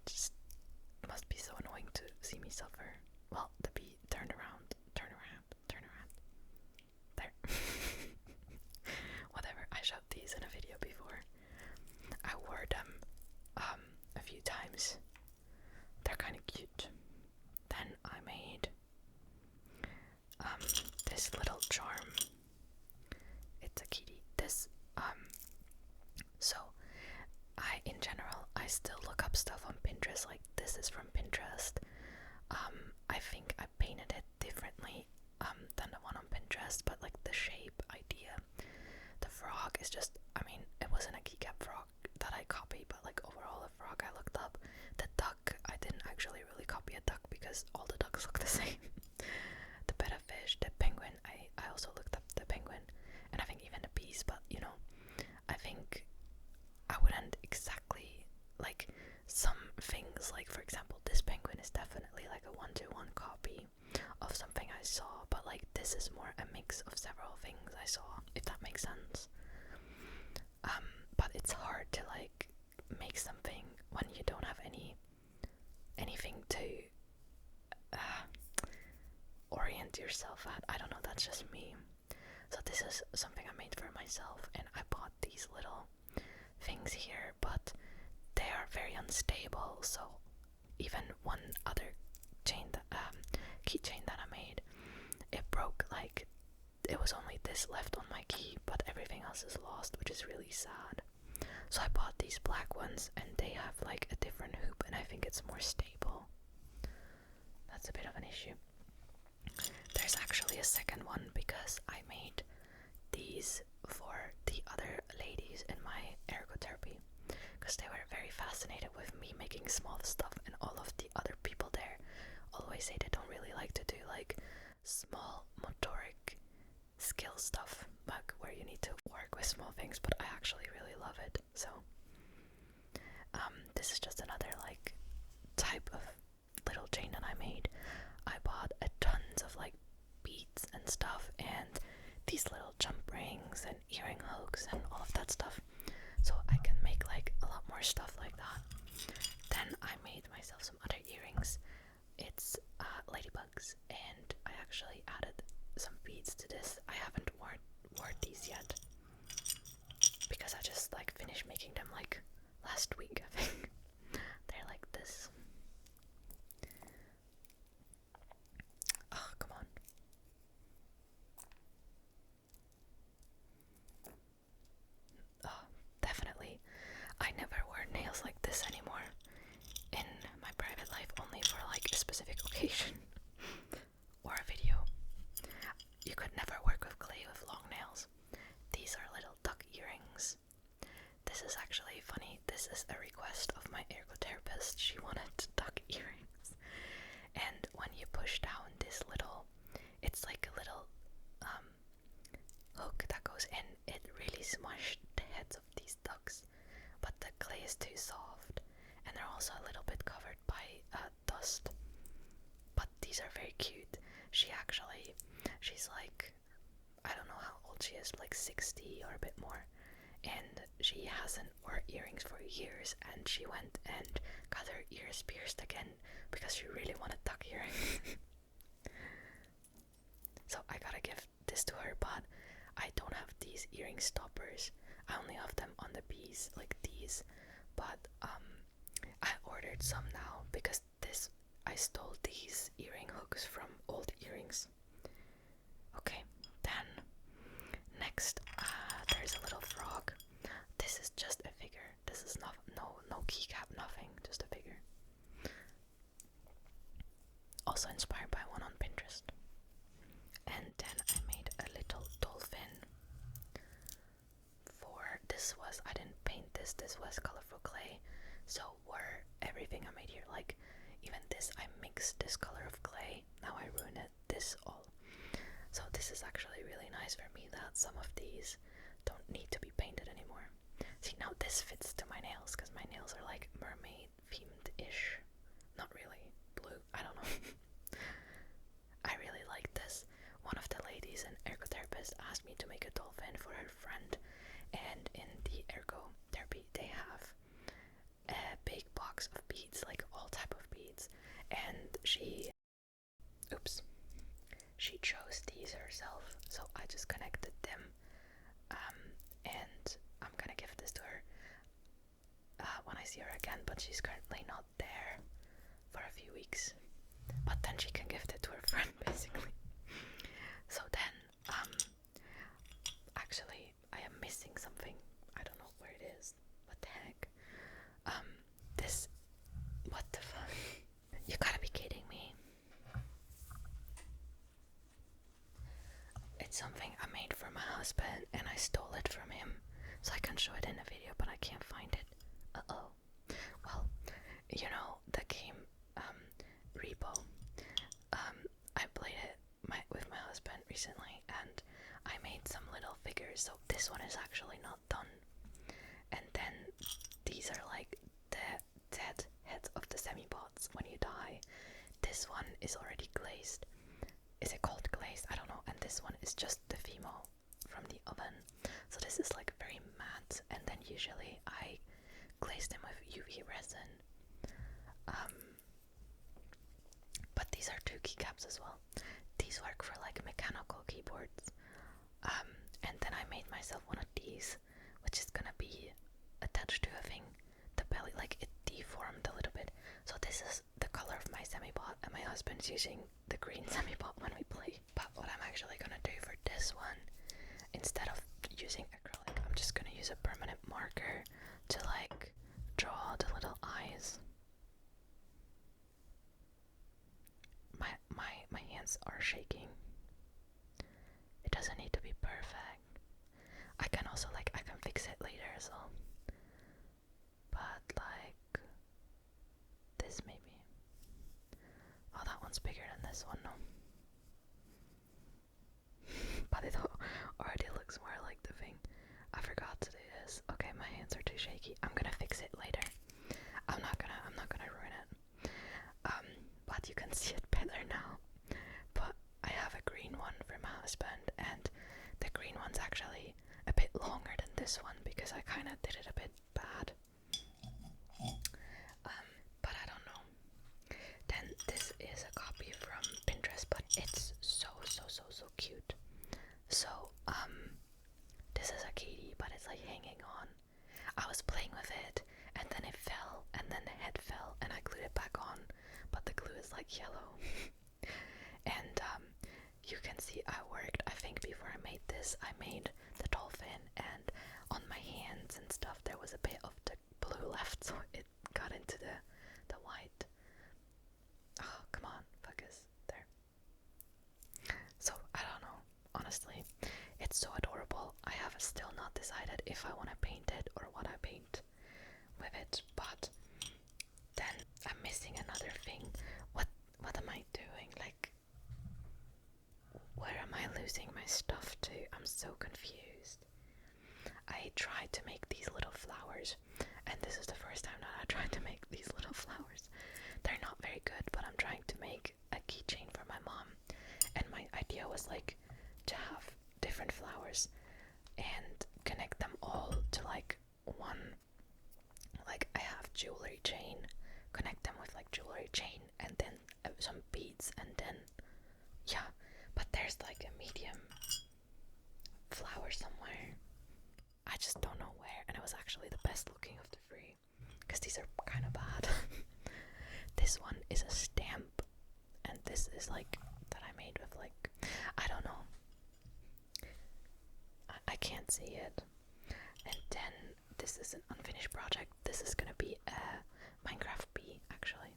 Just must be so annoying to see me suffer. Well, the bee turned around, turn around, turn around. There. Whatever, I showed these in a video before. I wore them a few times. They're kind of cute. Then I made this little charm. It's a kitty. This so in general I still look up stuff on Pinterest. Like this is from Pinterest. I think I painted it differently than the one on Pinterest, but like the shape idea, the frog is just, I mean, it wasn't a keycap frog that I copied, but like overall the frog I looked up. The duck, I didn't actually really copy a duck because all the ducks look the same. The betta fish, the penguin, I also looked up the penguin, and I think even the bees, but you know, I think I wouldn't exactly, like some things, like for example this penguin is definitely like a 1-to-1 copy of something I saw, but like this is more a mix of several things I saw, if that makes sense. But it's hard to like make something when you don't have anything to orient yourself at. I don't know, that's just me. So this is something I made for myself, and I bought these little things here, but they are very unstable. So even one other chain that keychain that I made, it broke. Like it was only this left on my key, but everything else is lost, which is really sad. So I bought these black ones, and they have like a different hoop, and I think it's more stable. That's a bit of an issue. There's actually a second one because I made these for the other ladies in my ergotherapy, because they were very fascinated with me making small stuff, and all of the other people there always say they don't really like to do like small motoric skill stuff, like where you need to work with small things, but I actually really love it. So this is just another like type of little chain that I made. I bought a tons of like beads and stuff, and these little jump rings and earring hooks and all of that stuff, so I can make like a lot more stuff like that. Then I made myself some other earrings. It's ladybugs, and I actually added some beads to this. I haven't worn these yet because I just like finished making them like last week, I think. They're like this. Oh, come on. Oh, definitely. I never wear nails like this anymore. In my private life, only for like a specific occasion or a video. You could never work with clay with long nails. These are little duck earrings. This is actually funny. This is a request of my ergotherapist. She wanted duck earrings. And when you push down this little, it's like a little hook that goes in, it really smushed the heads of these ducks. But the clay is too soft, and they're also a little bit covered by dust. But these are very cute. She's like, I don't know how old she is, like 60 or a bit more, and she hasn't worn earrings for years, and she went and got her ears pierced again because she really wanted duck earrings. So I gotta give this to her, but I don't have these earring stoppers. I only have them on the bees, like these. But I ordered some now because I stole these earring hooks from old earrings. Okay, then next there's a little frog. This is just a figure. This is no keycap, nothing, just a figure. Also inspired by one on Pinterest. And then I made a little dolphin. I didn't paint this was colorful clay. So everything I made here, like even this, I mixed this color of clay. Now I ruined this all. So this is actually really nice for me that some of these don't need to be painted anymore. See, now this fits to my nails because my nails are like mermaid themed-ish. Not really. Blue. I don't know. I really like this. One of the ladies, an ergotherapist, asked me to make a dolphin for her friend, and in the ergo therapy they have a big box of beads, like all type of beads, and she chose these herself, so I just connected them, and I'm gonna give this to her when I see her again, but she's currently not there for a few weeks, but then she can gift it to her friend basically. So then actually I am missing something. I don't know where it is. What the heck? This, what the fuck? You gotta be kidding me. It's something I made for my husband and I stole it from him so I can show it in a video, but I can't find it. Uh-oh. Well, you know the game Repo. I played it with my husband recently and I made some little figures, so this one is actually not done. And then these are like the dead heads of the semi-bots when you die. This one is already glazed. Is it called glazed? I don't know. And this one is just the Fimo from the oven. So this is like very matte, and then usually I glaze them with UV resin. But these are 2 keycaps as well. These work for like mechanical keyboards. And then I made myself one of these, which is gonna be attached to a thing. The belly, like it deformed a little bit. So this is the color of my semi-bot, and my husband's using the green semi-bot when we play. But what I'm actually gonna do for this one, instead of using acrylic, I'm just gonna use a permanent marker to like draw the little eyes. My hands are shaking. It doesn't need to be perfect. I can also I can fix it later as well. But like this maybe. Oh, that one's bigger than this one, no. But it already looks more like the thing. I forgot to do this. Okay, my hands are too shaky. I'm gonna fix it later. I'm not gonna ruin it. But you can see it better now. But I have a green one for my husband, and the green one's actually a bit longer than this one because I kind of did it a bit bad. But I don't know. Then this is a copy from Pinterest, but it's so cute. So this is a kitty, but it's like hanging on. I was playing with it, and then it fell, and then the head fell, and I glued it back on, but the glue is like yellow. And you can see I worked. I think before I made this, I made the dolphin, and on my hands and stuff there was a bit of the blue left, so it got into the white. Oh, come on, focus. There. So, I don't know. Honestly, it's so adorable. I have still not decided if I want to paint it or what I paint with it, but then I'm missing another thing. What am I doing? Like, where am I losing my stuff to? I'm so confused. I tried to make these little flowers, and this is the first time that I tried to make these little flowers. They're not very good, but I'm trying to make a keychain for my mom, and my idea was like to have different flowers and connect them all to like one. Like I have jewelry chain, connect them with like jewelry chain, and then some beads, and then yeah, but there's like a medium flower somewhere. I just don't know where, and it was actually the best looking of the 3 because these are kind of bad. This one is a stamp, and this is like that I made with like, I don't know. I can't see it. And then this is an unfinished project. This is gonna be a Minecraft bee, actually.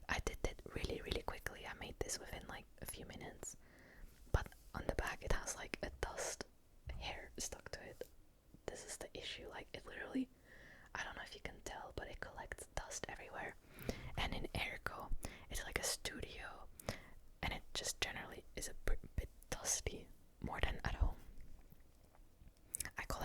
I did it really quickly. I made this within like a few minutes. But on the back it has like a dust hair stuck to it. This is the issue. Like it literally, I don't know if you can tell, but it collects dust everywhere. And in Airco, it's like a studio, and it just generally is a bit dusty, more than at home. I call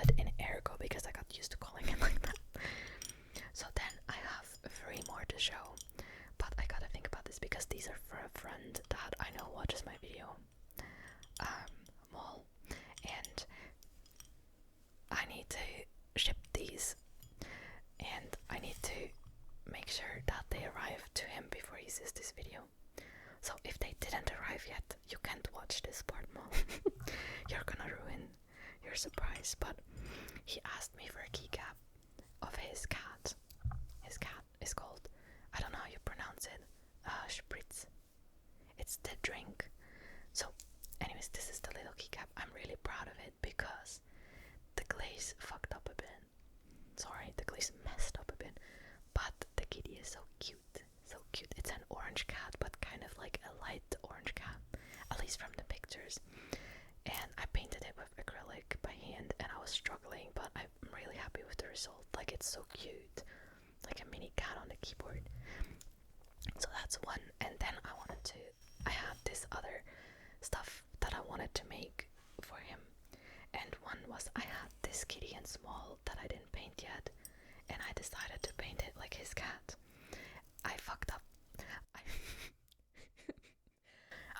nice, but he asked me for a keycap of his cat. His cat is called, I don't know how you pronounce it, Spritz. It's the drink. So anyways, this is the little keycap. I'm really proud of it because the glaze fucked up a bit. Sorry, the glaze messed up a bit. But the kitty is so cute. So cute. It's an orange cat, but kind of like a light orange cat. At least from the pictures. And I painted it with acrylic by hand and I was struggling, but I'm really happy with the result. Like, it's so cute. Like a mini cat on the keyboard. So that's one. And then I had this other stuff that I wanted to make for him. And one was, I had this kitty in small that I didn't paint yet. And I decided to paint it like his cat. I fucked up.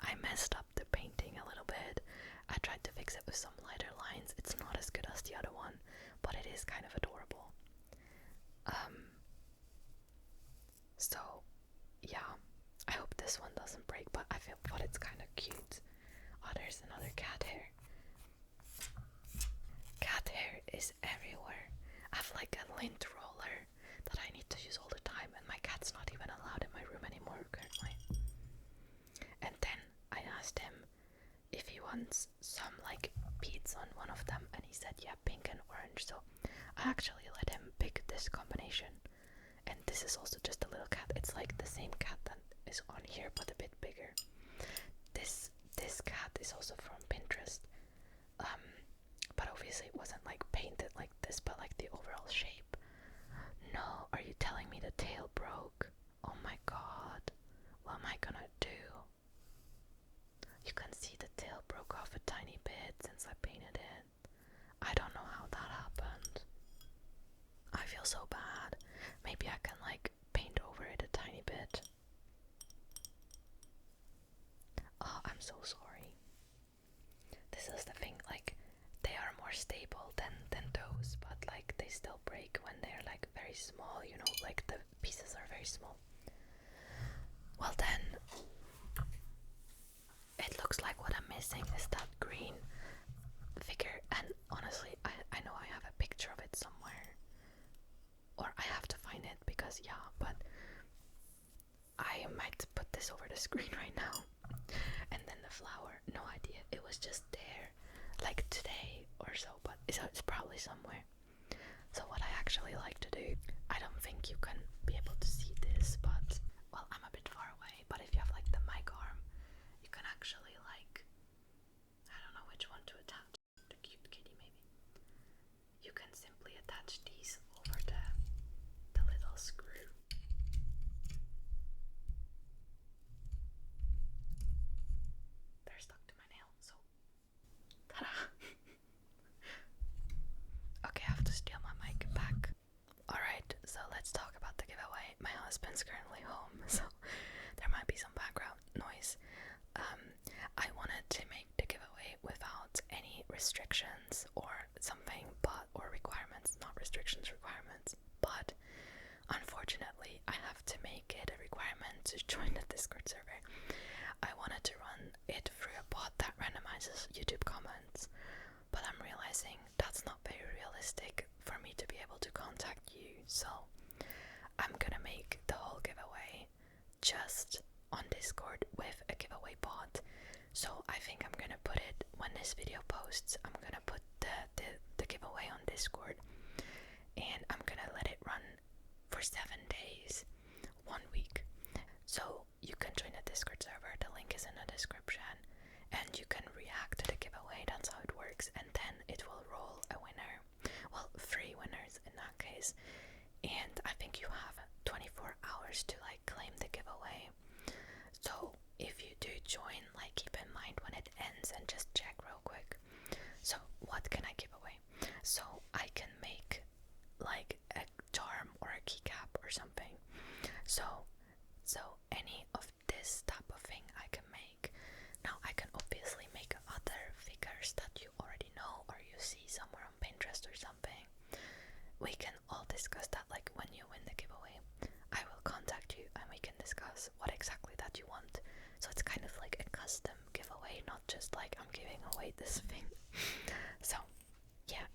I messed up the painting a little bit. I tried to fix it with some lighter lines. It's not as good as the other one, but it is kind of adorable. So yeah, I hope this one doesn't break, but I thought it's kind of cute. Oh, there's another cat hair. Cat hair is everywhere. I have like a lint roller that I need to use all the time, and my cat's not even allowed in my room anymore currently. And then I asked him if he wants some like beads on one of them, and he said yeah, pink and orange. So I actually let him pick this combination. And this is also just a little cat. It's like the same cat that is on here, but a bit bigger. This cat is also from Pinterest. But obviously it wasn't like painted like this, but like the overall shape. No, are you telling me the tail broke? Oh my god. What am I gonna do? You can see the tail broke off a tiny bit since I painted it. I don't know how that happened. I feel so bad. Maybe I can like paint over it a tiny bit. Oh, I'm so sorry. This is the thing, like, they are more stable than those, but like they still break when they're like very small, you know, like the pieces are very small. Well then, it looks like what I'm missing is that green figure, and honestly, I know I have a picture of it somewhere. Or I have to find it because yeah, but I might put this over the screen right now. And then the flower, no idea. It was just there like today or so, but it's probably somewhere. So what I actually like to do, I don't think you can be able to see this, but well, I'm a bit far away, but if you have like the mic arm, you can actually like, I don't know which one to attach. The cute kitty maybe. You can simply attach these over the little screw. They're stuck to my nail, so ta-da! Okay, I have to steal my mic back. Alright, so let's talk about the giveaway. My husband's currently home, so there might be some background noise. I wanted to make the giveaway without any restrictions or something, or requirements, not restrictions, requirements, but unfortunately I have to make it a requirement to join the Discord server. I wanted to run it through a bot that randomizes YouTube comments, but I'm realizing that's not very realistic for me to be able to contact you, so I'm gonna make the whole giveaway just on Discord with a giveaway bot. So I think I'm gonna put it, when this video posts, I'm gonna put the giveaway on Discord, and I'm gonna let it run for 7 days, 1 week. So you can join the Discord server, the link is in the description, and you can react to the giveaway. That's how it works, and then it will roll a winner. Well, 3 winners in that case, and I think you have 24 hours to like claim the giveaway. So if you do join, like, keep in mind when it ends and just check real quick. So what can I give away? So I can make like a charm or a keycap or something. So any of this type of thing I can make. Now I can obviously make other figures that you already know or you see somewhere on Pinterest or something. We can all discuss that, like when you win the giveaway. I will contact you and we can discuss what exactly that you want. So it's kind of like a custom giveaway, not just like I'm giving away this thing. So yeah,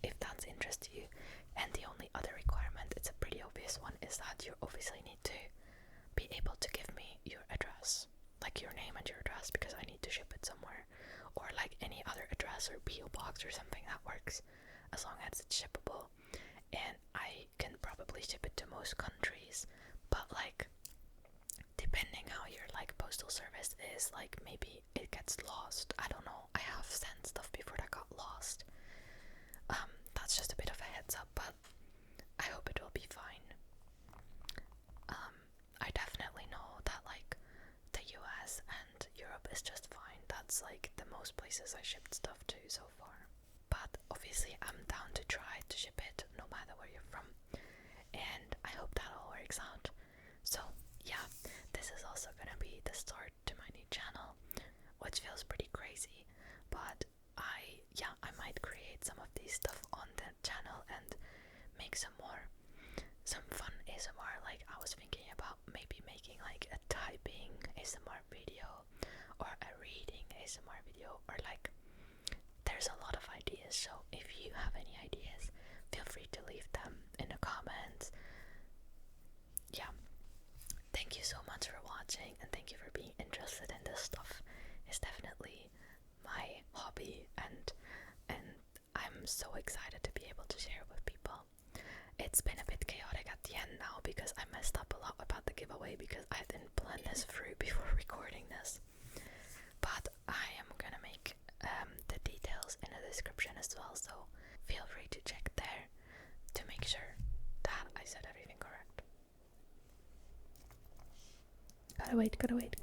address or PO box or something that works, as long as it's shippable. And I can probably ship it to most countries, but like depending how your like postal service is, like maybe it gets lost. I don't know. I have sent stuff before that got lost. That's just a bit of a heads up, but I hope it will be fine. I definitely know that like the US and Europe is just fine. That's like the most places I shipped stuff to so far. But obviously I'm down to try to ship it no matter where you're from. And I hope that all works out. So yeah, this is also gonna be the start to my new channel, which feels pretty crazy. But I might create some of these stuff on the channel and make some fun ASMR. Like I was thinking about maybe making like a typing ASMR video or a reading ASMR video, or like there's a lot of ideas. So if you have any ideas, feel free to leave them in the comments. Yeah, thank you so much for watching, and thank you for being interested in this stuff. It's definitely my hobby, and I'm so excited to be able to share it with people. It's been a bit chaotic at the end now because I messed up a lot about the giveaway because I didn't plan this through before recording this. But I am gonna make the details in the description as well, so feel free to check there to make sure that I said everything correct. Gotta wait. Gotta wait.